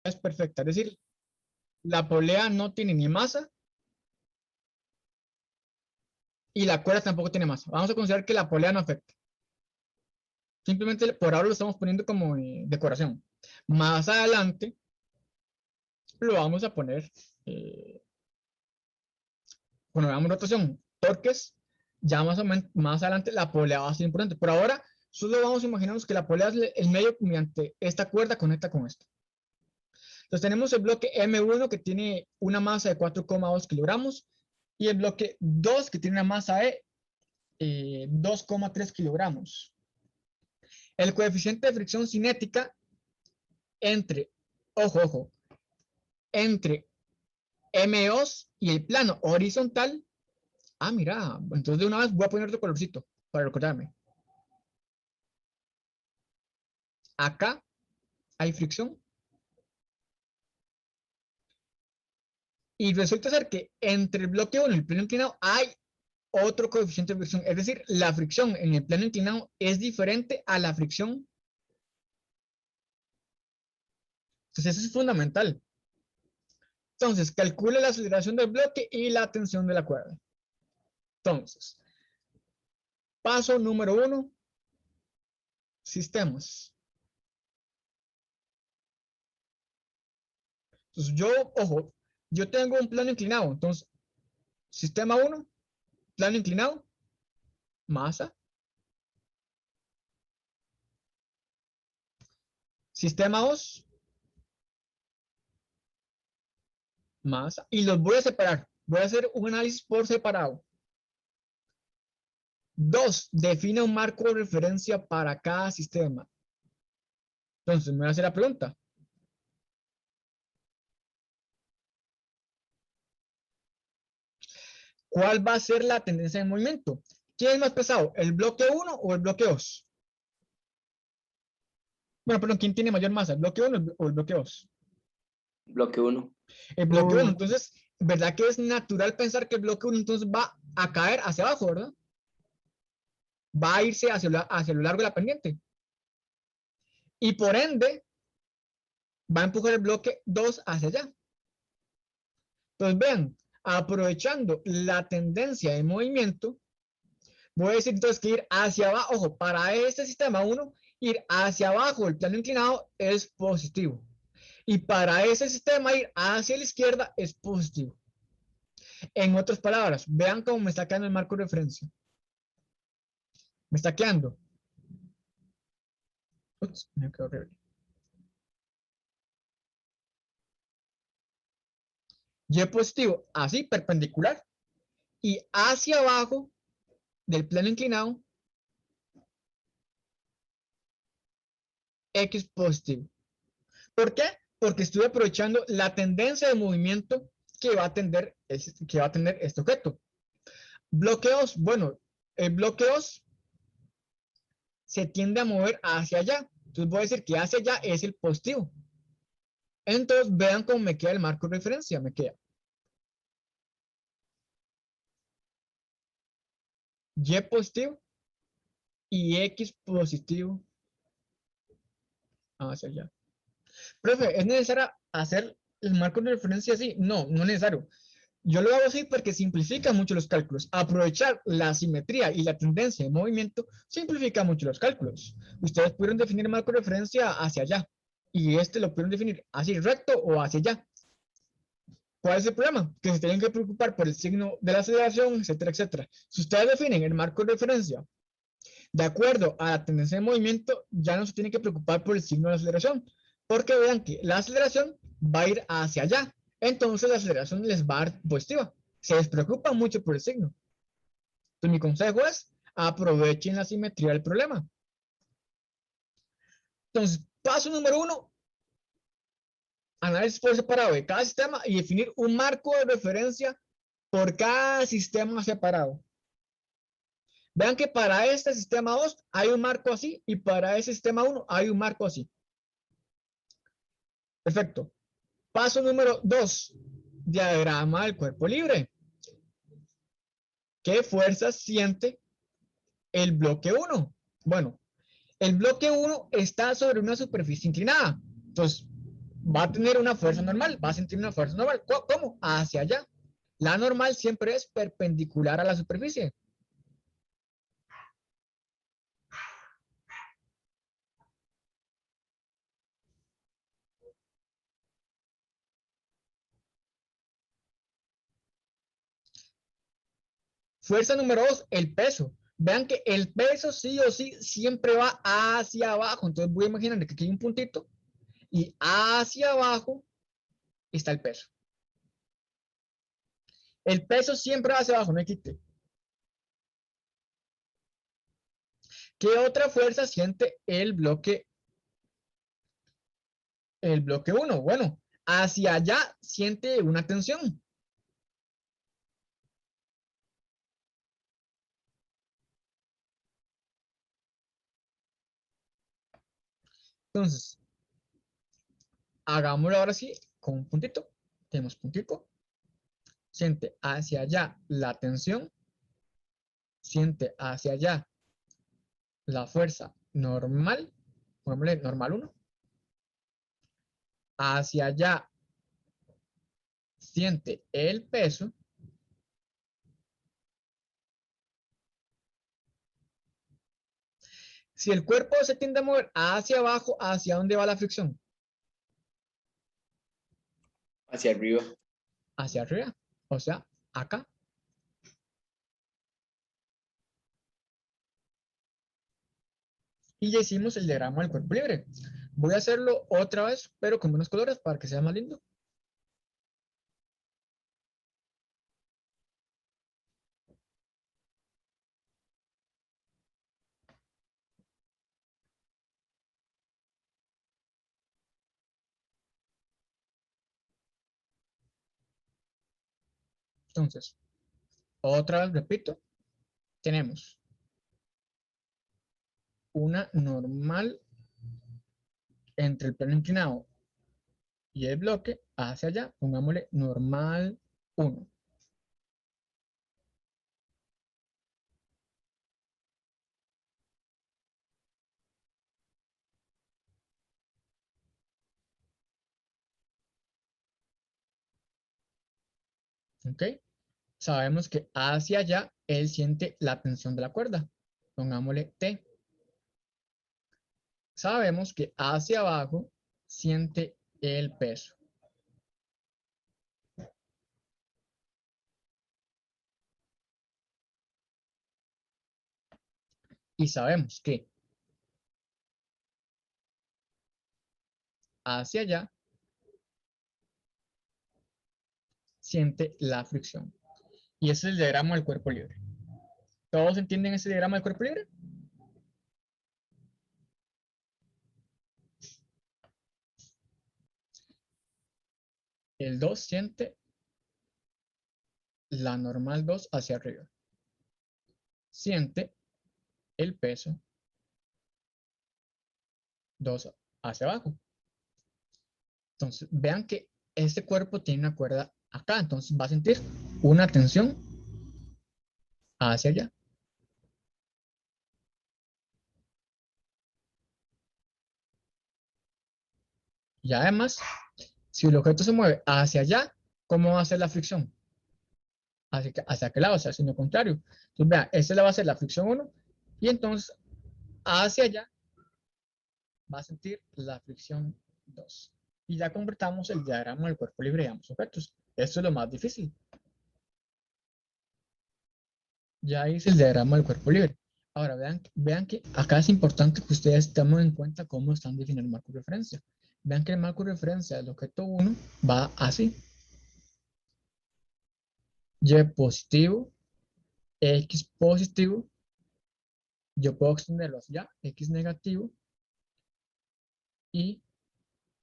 es perfecta, es decir, la polea no tiene ni masa y la cuerda tampoco tiene masa. Vamos a considerar que la polea no afecta. Simplemente por ahora lo estamos poniendo como decoración. Más adelante lo vamos a poner, cuando veamos rotación, torques, ya más o menos más adelante la polea va a ser importante. Por ahora, solo vamos a imaginarnos que la polea es el medio mediante esta cuerda conecta con esta. Entonces tenemos el bloque M1 que tiene una masa de 4,2 kilogramos y el bloque 2 que tiene una masa de 2,3 kilogramos. El coeficiente de fricción cinética entre, ojo, entre M2 y el plano horizontal. Ah, mira, entonces de una vez voy a poner otro colorcito para recordarme. Acá hay fricción. Y resulta ser que entre el bloque 1 y el plano inclinado hay otro coeficiente de fricción. Es decir, la fricción en el plano inclinado es diferente a la fricción. Entonces eso es fundamental. Entonces, calcule la aceleración del bloque y la tensión de la cuerda. Entonces, paso número 1, sistemas. Entonces, ojo, yo tengo un plano inclinado. Entonces, sistema 1, plano inclinado, masa. Sistema 2, masa. Y los voy a separar. Voy a hacer un análisis por separado. 2, define un marco de referencia para cada sistema. Entonces, me voy a hacer la pregunta. ¿Cuál va a ser la tendencia de movimiento? ¿Quién es más pesado? ¿El bloque 1 o el bloque 2? Bueno, perdón, ¿quién tiene mayor masa? ¿El bloque 1 o el bloque 2? Bloque 1. El bloque 1. Entonces, ¿verdad que es natural pensar que el bloque 1 entonces va a caer hacia abajo, verdad? Va a irse hacia lo largo de la pendiente. Y por ende, va a empujar el bloque 2 hacia allá. Entonces, vean, aprovechando la tendencia de movimiento, voy a decir entonces que ir hacia abajo, ojo, para este sistema 1, ir hacia abajo del plano inclinado es positivo. Y para ese sistema ir hacia la izquierda es positivo. En otras palabras, vean cómo me está quedando el marco de referencia. Me está quedando. Ups, me quedó horrible. Y positivo, así, perpendicular. Y hacia abajo del plano inclinado, X positivo. ¿Por qué? Porque estoy aprovechando la tendencia de movimiento que va a tener este objeto. Bloqueos, bueno, el bloque 2 se tiende a mover hacia allá. Entonces voy a decir que hacia allá es el positivo. Entonces vean cómo me queda el marco de referencia. Me queda Y positivo y X positivo hacia allá. Profe, ¿es necesario hacer el marco de referencia así? No, no es necesario. Yo lo hago así porque simplifica mucho los cálculos. Aprovechar la simetría y la tendencia de movimiento simplifica mucho los cálculos. Ustedes pudieron definir el marco de referencia hacia allá y este lo pudieron definir así recto o hacia allá. ¿Cuál es el problema? Que se tienen que preocupar por el signo de la aceleración, etcétera, etcétera. Si ustedes definen el marco de referencia de acuerdo a la tendencia de movimiento, ya no se tienen que preocupar por el signo de la aceleración, porque vean que la aceleración va a ir hacia allá. Entonces la aceleración les va a dar positiva. Se despreocupan mucho por el signo. Entonces mi consejo es, aprovechen la simetría del problema. Entonces, paso número 1, análisis por separado de cada sistema y definir un marco de referencia por cada sistema separado. Vean que para este sistema 2 hay un marco así y para ese sistema 1 hay un marco así. Perfecto. Paso número 2, diagrama del cuerpo libre. ¿Qué fuerza siente el bloque 1? Bueno, el bloque 1 está sobre una superficie inclinada. Entonces, va a tener una fuerza normal, va a sentir una fuerza normal. ¿Cómo? Hacia allá. La normal siempre es perpendicular a la superficie. Fuerza número 2, el peso. Vean que el peso sí o sí siempre va hacia abajo. Entonces voy a imaginar que aquí hay un puntito y hacia abajo está el peso. El peso siempre va hacia abajo, no hay quite. ¿Qué otra fuerza siente el bloque 1? Bueno, hacia allá siente una tensión. Entonces, hagámoslo ahora sí con un puntito. Tenemos puntito. Siente hacia allá la tensión. Siente hacia allá la fuerza normal. Pongámosle normal 1. Hacia allá siente el peso. Si el cuerpo se tiende a mover hacia abajo, ¿hacia dónde va la fricción? Hacia arriba. Hacia arriba. O sea, acá. Y ya hicimos el diagrama del cuerpo libre. Voy a hacerlo otra vez, pero con menos colores para que sea más lindo. Entonces, otra vez repito, tenemos una normal entre el plano inclinado y el bloque hacia allá. Pongámosle normal 1. ¿Ok? Sabemos que hacia allá él siente la tensión de la cuerda. Pongámosle T. Sabemos que hacia abajo siente el peso. Y sabemos que hacia allá siente la fricción. Y ese es el diagrama del cuerpo libre. ¿Todos entienden ese diagrama del cuerpo libre? El 2 siente la normal 2 hacia arriba. Siente el peso 2 hacia abajo. Entonces, vean que este cuerpo tiene una cuerda acá. Entonces va a sentir una tensión hacia allá. Y además, si el objeto se mueve hacia allá, ¿cómo va a ser la fricción? ¿Hacia qué lado? O sea, hacia lo contrario. Entonces, vean, esa le va a ser la fricción 1. Y entonces, hacia allá va a sentir la fricción 2. Y ya completamos el diagrama del cuerpo libre de ambos objetos. Esto es lo más difícil. Ya hice el diagrama del cuerpo libre. Ahora vean que acá es importante que ustedes tomen en cuenta cómo están definiendo el marco de referencia. Vean que el marco de referencia del objeto 1 va así. Y positivo, X positivo. Yo puedo extenderlo hacia X negativo y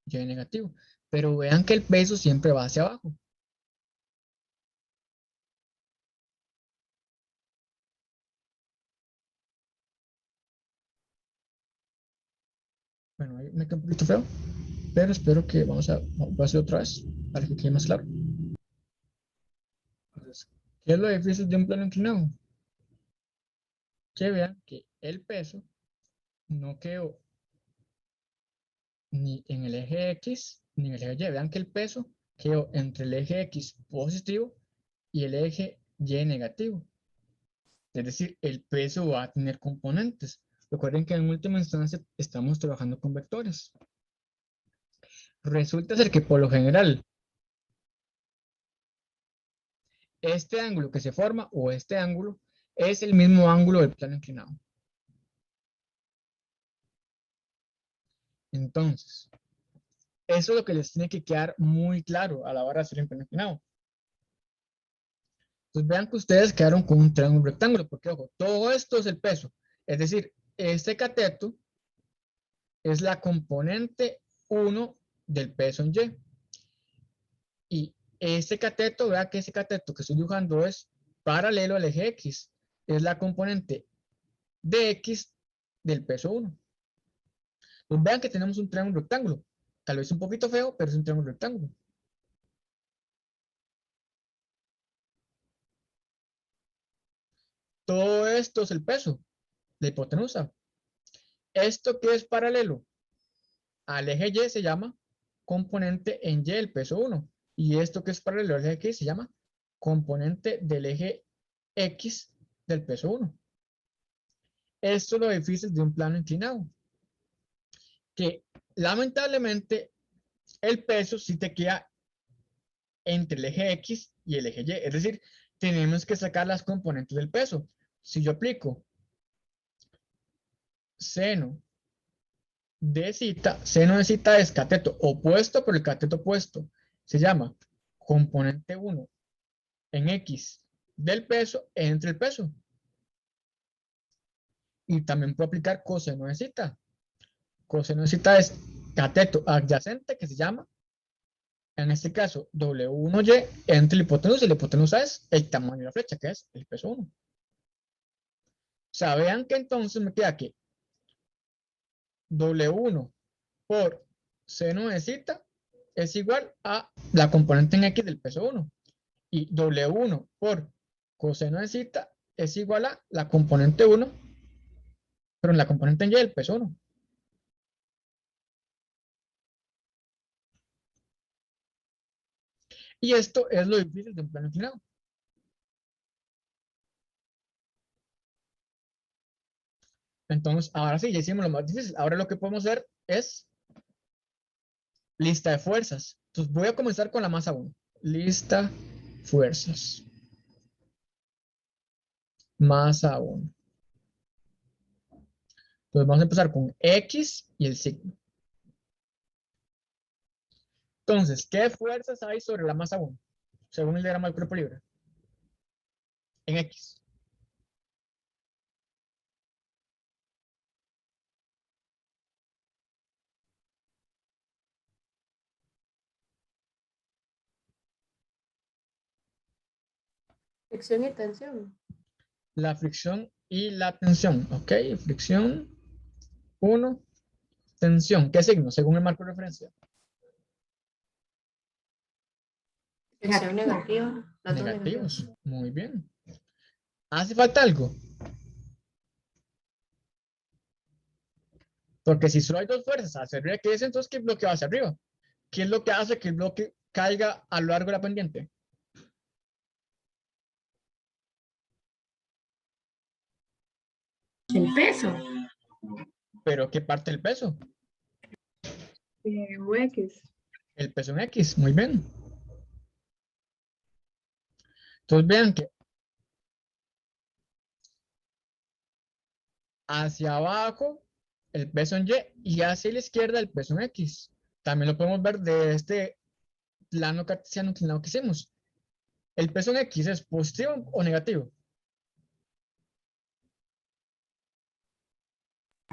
Y negativo. Pero vean que el peso siempre va hacia abajo. Bueno, ahí me queda un poquito feo, pero espero que voy a hacer otra vez para que quede más claro. Entonces, ¿qué es lo difícil de un plano inclinado? Que vean que el peso no quedó ni en el eje X ni el eje Y. Vean que el peso quedó entre el eje X positivo y el eje Y negativo. Es decir, el peso va a tener componentes. Recuerden que en última instancia estamos trabajando con vectores. Resulta ser que por lo general, este ángulo que se forma o este ángulo es el mismo ángulo del plano inclinado. Entonces, eso es lo que les tiene que quedar muy claro a la hora de hacer el plano inclinado. Entonces vean que ustedes quedaron con un triángulo rectángulo, porque ojo, todo esto es el peso. Es decir, este cateto es la componente 1 del peso en Y. Y este cateto, vea que ese cateto que estoy dibujando es paralelo al eje X. Es la componente de X del peso 1. Pues vean que tenemos un triángulo rectángulo. Tal vez un poquito feo, pero es un triángulo rectángulo. Todo esto es el peso, la hipotenusa. Esto que es paralelo al eje Y se llama componente en Y del peso 1. Y esto que es paralelo al eje X se llama componente del eje X del peso 1. Esto es lo difícil de un plano inclinado. Que lamentablemente el peso sí te queda entre el eje X y el eje Y. Es decir, tenemos que sacar las componentes del peso. Si yo aplico seno seno de cita es cateto opuesto, pero el cateto opuesto se llama componente 1 en X del peso entre el peso. Y también puedo aplicar coseno de cita. Coseno de cita es cateto adyacente, que se llama, en este caso, W1Y entre la hipotenusa, y la hipotenusa es el tamaño de la flecha, que es el peso 1. O sea, vean que entonces me queda que W1 por seno de cita es igual a la componente en X del peso 1. Y W1 por coseno de cita es igual a la componente 1, pero en la componente en Y del peso 1. Y esto es lo difícil de un plano inclinado. Entonces, ahora sí, ya hicimos lo más difícil. Ahora lo que podemos hacer es lista de fuerzas. Entonces, voy a comenzar con la masa 1. Lista fuerzas. Masa 1. Entonces, vamos a empezar con X y el signo. Entonces, ¿qué fuerzas hay sobre la masa 1? Según el diagrama del cuerpo libre. En X. Fricción y tensión. La fricción y la tensión. Ok, fricción 1, tensión. ¿Qué signo? Según el marco de referencia. Fricción negativa. Las dos Negativos. negativas. Muy bien. ¿Hace falta algo? Porque si solo hay dos fuerzas hacia arriba, ¿qué es entonces que el bloque va hacia arriba? ¿Qué es lo que hace que el bloque caiga a lo largo de la pendiente? El peso. ¿Pero qué parte del peso? X. El peso en X. Muy bien. Entonces vean que hacia abajo el peso en Y y hacia la izquierda el peso en X. También lo podemos ver de este plano cartesiano inclinado que hicimos. ¿El peso en X es positivo o negativo?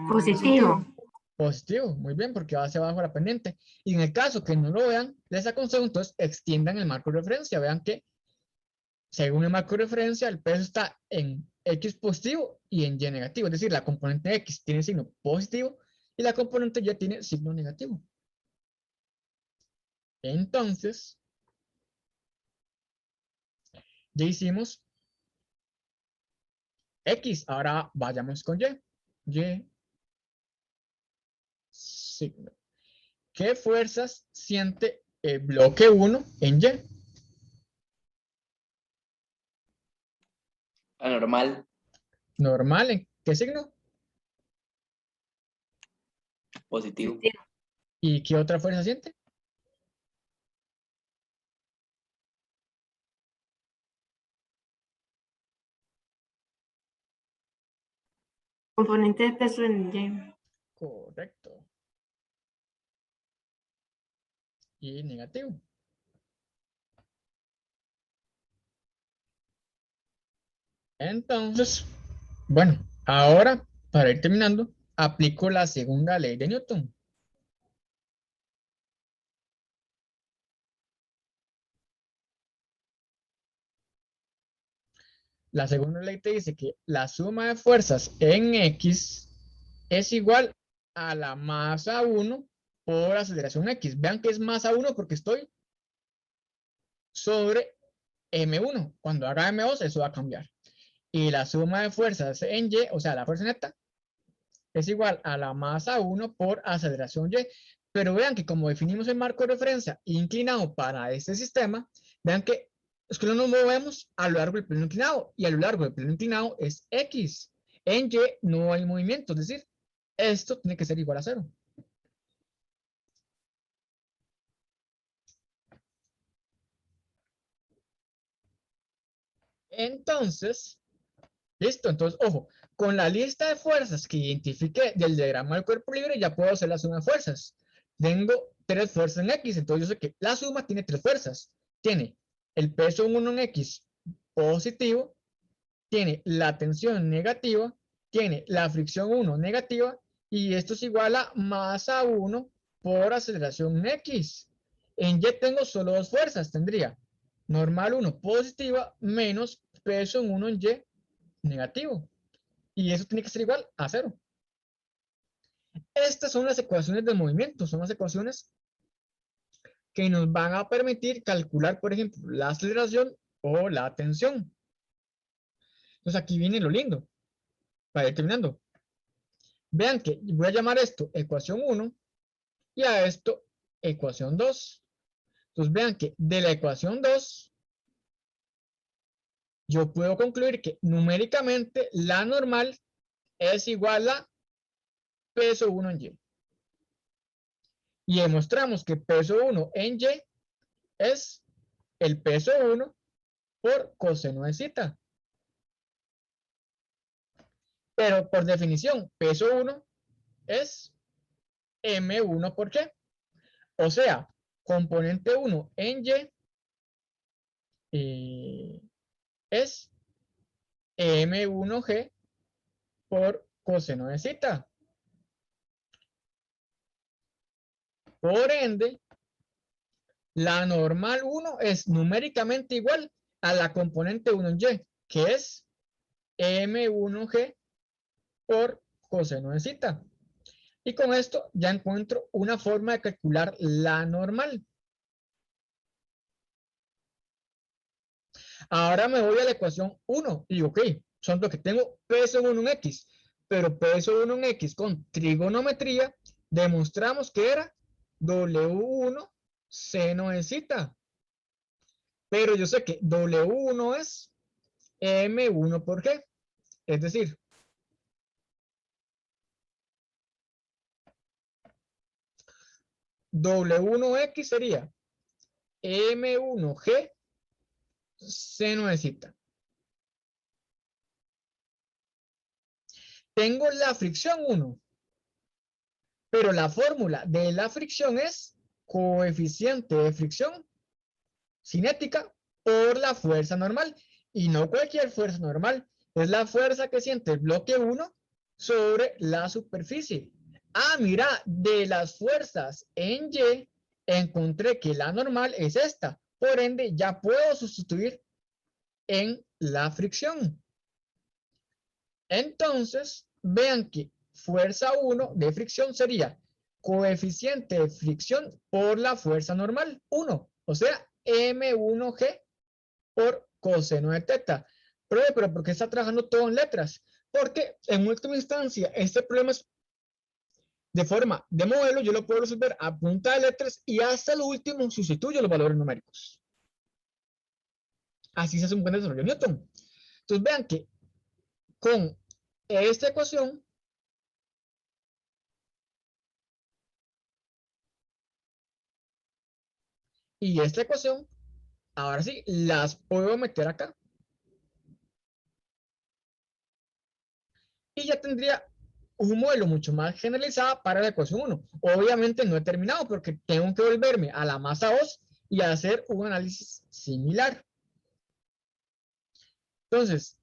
Positivo. Positivo, muy bien, porque va hacia abajo la pendiente. Y en el caso que no lo vean, les aconsejo entonces extiendan el marco de referencia. Vean que según el marco de referencia, el peso está en X positivo y en Y negativo. Es decir, la componente X tiene signo positivo y la componente Y tiene signo negativo. Entonces, ya hicimos X. Ahora vayamos con Y. Y, signo. Ok, ¿qué fuerzas siente el bloque 1 en Y? Anormal. Normal, ¿en qué signo? Positivo. ¿Y qué otra fuerza siente? Componente de peso en Y. Correcto. Y negativo. Entonces, bueno, ahora, para ir terminando, aplico la segunda ley de Newton. La segunda ley te dice que la suma de fuerzas en X es igual a la masa 1 por aceleración X. Vean que es masa 1 porque estoy sobre M1. Cuando haga M2, eso va a cambiar. Y la suma de fuerzas en Y, o sea, la fuerza neta, es igual a la masa 1 por aceleración Y. Pero vean que como definimos el marco de referencia inclinado para este sistema, vean que es que no nos movemos a lo largo del plano inclinado, y a lo largo del plano inclinado es X. En Y no hay movimiento, es decir, esto tiene que ser igual a 0. Entonces, listo. Entonces, ojo, con la lista de fuerzas que identifiqué del diagrama del cuerpo libre, ya puedo hacer la suma de fuerzas. Tengo 3 fuerzas en X, entonces yo sé que la suma tiene 3 fuerzas. Tiene el peso 1 en X positivo, tiene la tensión negativa, tiene la fricción 1 negativa, y esto es igual a masa 1 por aceleración X. En Y tengo solo 2 fuerzas, tendría normal 1 positiva menos peso 1 en Y negativo. Y eso tiene que ser igual a 0. Estas son las ecuaciones del movimiento, son las ecuaciones que nos van a permitir calcular, por ejemplo, la aceleración o la tensión. Entonces aquí viene lo lindo, para ir terminando. Vean que voy a llamar esto ecuación 1 y a esto ecuación 2. Entonces vean que de la ecuación 2 yo puedo concluir que numéricamente la normal es igual a peso 1 en Y. Y demostramos que peso 1 en Y es el peso 1 por coseno de zeta. Pero por definición, peso 1 es M1 por Y. O sea, componente 1 en Y es M1G por coseno de zeta. Por ende, la normal 1 es numéricamente igual a la componente 1 en Y, que es M1G por coseno de zeta. Y con esto ya encuentro una forma de calcular la normal. Ahora me voy a la ecuación 1 y digo, ok, son lo que tengo peso 1 en X, pero peso 1 en X con trigonometría demostramos que era W1 seno de zeta. Pero yo sé que W1 es M1 por G. Es decir, W1X sería M1G seno de zeta. Tengo la fricción 1, pero la fórmula de la fricción es coeficiente de fricción cinética por la fuerza normal. Y no cualquier fuerza normal, es la fuerza que siente el bloque 1 sobre la superficie. Ah, mira, de las fuerzas en Y, encontré que la normal es esta. Por ende, ya puedo sustituir en la fricción. Entonces, vean que fuerza 1 de fricción sería coeficiente de fricción por la fuerza normal, 1. O sea, M1G por coseno de teta. Pero ¿por qué está trabajando todo en letras? Porque en última instancia, este problema es de forma de modelo, yo lo puedo resolver a punta de letras y hasta lo último sustituyo los valores numéricos. Así se hace un buen desarrollo de Newton. Entonces vean que con esta ecuación y esta ecuación, ahora sí, las puedo meter acá. Y ya tendría un modelo mucho más generalizado para la ecuación 1. Obviamente no he terminado porque tengo que volverme a la masa 2 y hacer un análisis similar. Entonces,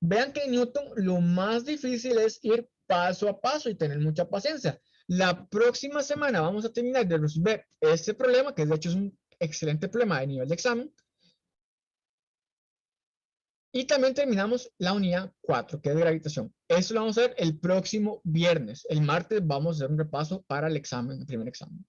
vean que en Newton lo más difícil es ir paso a paso y tener mucha paciencia. La próxima semana vamos a terminar de resolver este problema, que de hecho es un excelente problema de nivel de examen. Y también terminamos la unidad 4, que es de gravitación. Eso lo vamos a ver el próximo viernes. El martes vamos a hacer un repaso para el examen, el primer examen.